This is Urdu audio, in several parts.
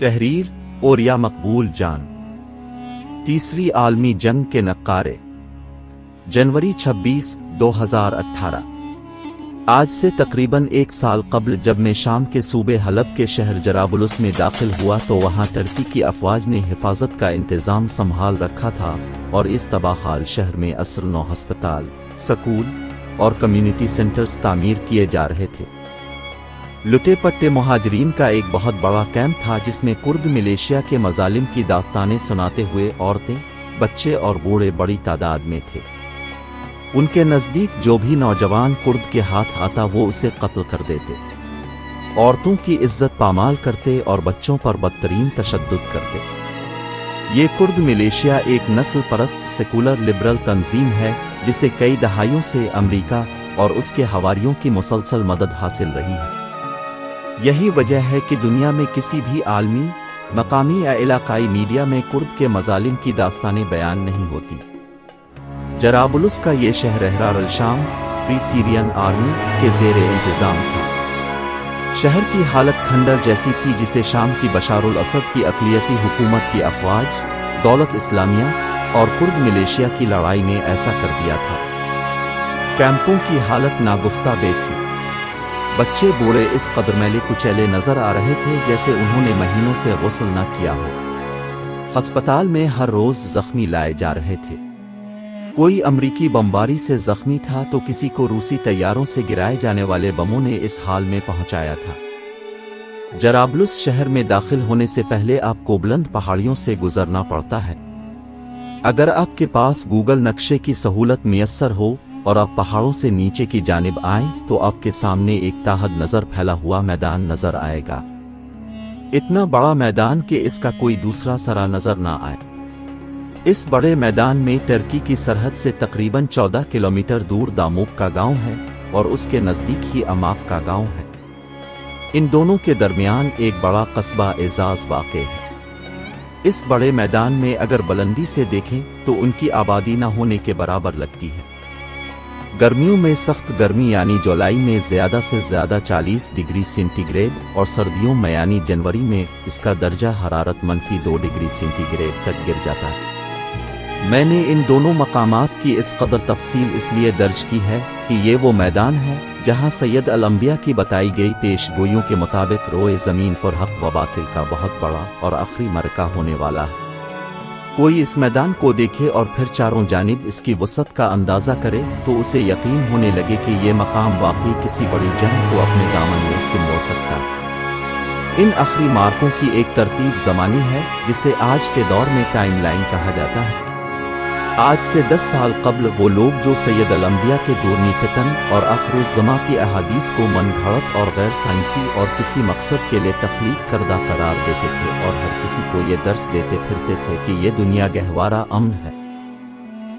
تحریر اوریا مقبول جان۔ تیسری عالمی جنگ کے نقارے، جنوری 26، 2018۔ آج سے تقریباً ایک سال قبل جب میں شام کے صوبے حلب کے شہر جرابلس میں داخل ہوا تو وہاں ترکی کی افواج نے حفاظت کا انتظام سنبھال رکھا تھا اور اس تباہ حال شہر میں عصر نو ہسپتال، سکول اور کمیونٹی سینٹرز تعمیر کیے جا رہے تھے۔ لٹے پٹے مہاجرین کا ایک بہت بڑا کیمپ تھا جس میں کرد ملیشیا کے مظالم کی داستانیں سناتے ہوئے عورتیں، بچے اور بوڑھے بڑی تعداد میں تھے۔ ان کے نزدیک جو بھی نوجوان کرد کے ہاتھ آتا وہ اسے قتل کر دیتے، عورتوں کی عزت پامال کرتے اور بچوں پر بدترین تشدد کرتے۔ یہ کرد ملیشیا ایک نسل پرست سیکولر لبرل تنظیم ہے جسے کئی دہائیوں سے امریکہ اور اس کے حواریوں کی مسلسل مدد حاصل رہی ہے۔ یہی وجہ ہے کہ دنیا میں کسی بھی عالمی، مقامی یا علاقائی میڈیا میں کرد کے مظالم کی داستانیں بیان نہیں ہوتی۔ جرابلس کا یہ شہر احرار الشام فری سیرین آرمی کے زیر انتظام تھا۔ شہر کی حالت کھنڈر جیسی تھی جسے شام کی بشار الاسد کی اقلیتی حکومت کی افواج، دولت اسلامیہ اور کرد ملیشیا کی لڑائی نے ایسا کر دیا تھا۔ کیمپوں کی حالت ناگفتہ بے تھی۔ بچے بوڑھے اس قدر میلے کچیلے نظر آ رہے تھے جیسے انہوں نے مہینوں سے غسل نہ کیا ہو۔ ہسپتال میں ہر روز زخمی لائے جا رہے تھے۔ کوئی امریکی بمباری سے زخمی تھا تو کسی کو روسی طیاروں سے گرائے جانے والے بموں نے اس حال میں پہنچایا تھا۔ جرابلس شہر میں داخل ہونے سے پہلے آپ کو بلند پہاڑیوں سے گزرنا پڑتا ہے۔ اگر آپ کے پاس گوگل نقشے کی سہولت میسر ہو اور آپ پہاڑوں سے نیچے کی جانب آئیں تو آپ کے سامنے ایک تاحد نظر پھیلا ہوا میدان نظر آئے گا، اتنا بڑا میدان کہ اس کا کوئی دوسرا سرا نظر نہ آئے۔ اس بڑے میدان میں ترکی کی سرحد سے تقریباً 14 کلومیٹر دور داموک کا گاؤں ہے اور اس کے نزدیک ہی اماک کا گاؤں ہے۔ ان دونوں کے درمیان ایک بڑا قصبہ اعزاز واقع ہے۔ اس بڑے میدان میں اگر بلندی سے دیکھیں تو ان کی آبادی نہ ہونے کے برابر لگتی ہے۔ گرمیوں میں سخت گرمی یعنی جولائی میں زیادہ سے زیادہ 40 ڈگری سینٹی گریڈ اور سردیوں میں یعنی جنوری میں اس کا درجہ حرارت -2 ڈگری سینٹی گریڈ تک گر جاتا ہے۔ میں نے ان دونوں مقامات کی اس قدر تفصیل اس لیے درج کی ہے کہ یہ وہ میدان ہے جہاں سید الانبیاء کی بتائی گئی پیش گوئیوں کے مطابق روئے زمین پر حق و باطل کا بہت بڑا اور آخری معرکہ ہونے والا ہے۔ کوئی اس میدان کو دیکھے اور پھر چاروں جانب اس کی وسعت کا اندازہ کرے تو اسے یقین ہونے لگے کہ یہ مقام واقعی کسی بڑی جنگ کو اپنے دامن میں سمو سکتا ہے۔ ان آخری مارکوں کی ایک ترتیب زمانی ہے جسے آج کے دور میں ٹائم لائن کہا جاتا ہے۔ آج سے 10 سال قبل وہ لوگ جو سید الانبیاء کے دورنی فتن اور آخر الزماں کی احادیث کو من گھڑت اور غیر سائنسی اور کسی مقصد کے لیے تخلیق کردہ قرار دیتے تھے اور ہر کسی کو یہ درس دیتے پھرتے تھے کہ یہ دنیا گہوارہ امن ہے،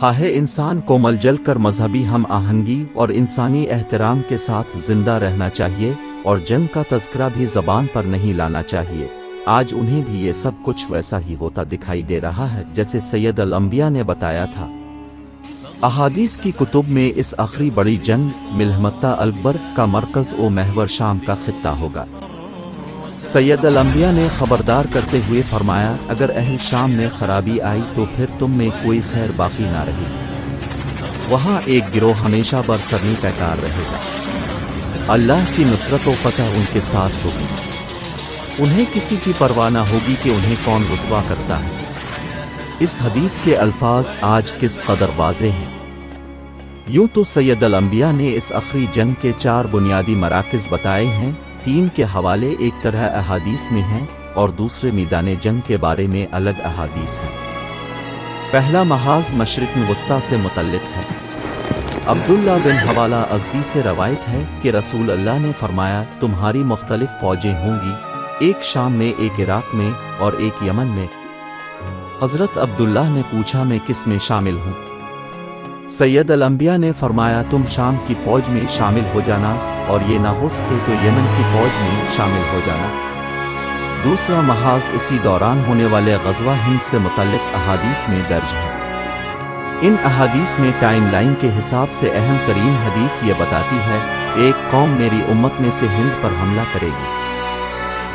خواہ انسان کو مل جل کر مذہبی ہم آہنگی اور انسانی احترام کے ساتھ زندہ رہنا چاہیے اور جنگ کا تذکرہ بھی زبان پر نہیں لانا چاہیے۔ آج انہیں بھی یہ سب کچھ ویسا ہی ہوتا دکھائی دے رہا ہے جیسے سید الانبیاء نے بتایا تھا۔ احادیث کی کتب میں اس آخری بڑی جنگ ملحمتہ اکبر کا مرکز و محور شام کا خطہ ہوگا۔ سید الانبیاء نے خبردار کرتے ہوئے فرمایا، اگر اہل شام میں خرابی آئی تو پھر تم میں کوئی خیر باقی نہ رہی، وہاں ایک گروہ ہمیشہ برسرنی پیکار رہے گا، اللہ کی نصرت و فتح ان کے ساتھ ہوگی، انہیں کسی کی پرواہ نہ ہوگی کہ انہیں کون رسوا کرتا ہے۔ اس حدیث کے الفاظ آج کس قدر واضح ہیں۔ یوں تو سید الانبیاء نے اس آخری جنگ کے 4 بنیادی مراکز بتائے ہیں۔ 3 کے حوالے ایک طرح احادیث میں ہیں اور دوسرے میدان جنگ کے بارے میں الگ احادیث ہیں۔ پہلا محاذ مشرق وسطیٰ سے متعلق ہے۔ عبداللہ بن حوالہ ازدی سے روایت ہے کہ رسول اللہ نے فرمایا، تمہاری مختلف فوجیں ہوں گی، ایک شام میں، ایک عراق میں اور ایک یمن میں۔ حضرت عبداللہ نے پوچھا، میں کس میں شامل ہوں؟ سید الانبیاء نے فرمایا، تم شام کی فوج میں شامل ہو جانا اور یہ نہ ہو سکے تو یمن کی فوج میں شامل ہو جانا۔ دوسرا محاذ اسی دوران ہونے والے غزوہ ہند سے متعلق احادیث میں درج ہے۔ ان احادیث میں ٹائم لائن کے حساب سے اہم ترین حدیث یہ بتاتی ہے، ایک قوم میری امت میں سے ہند پر حملہ کرے گی،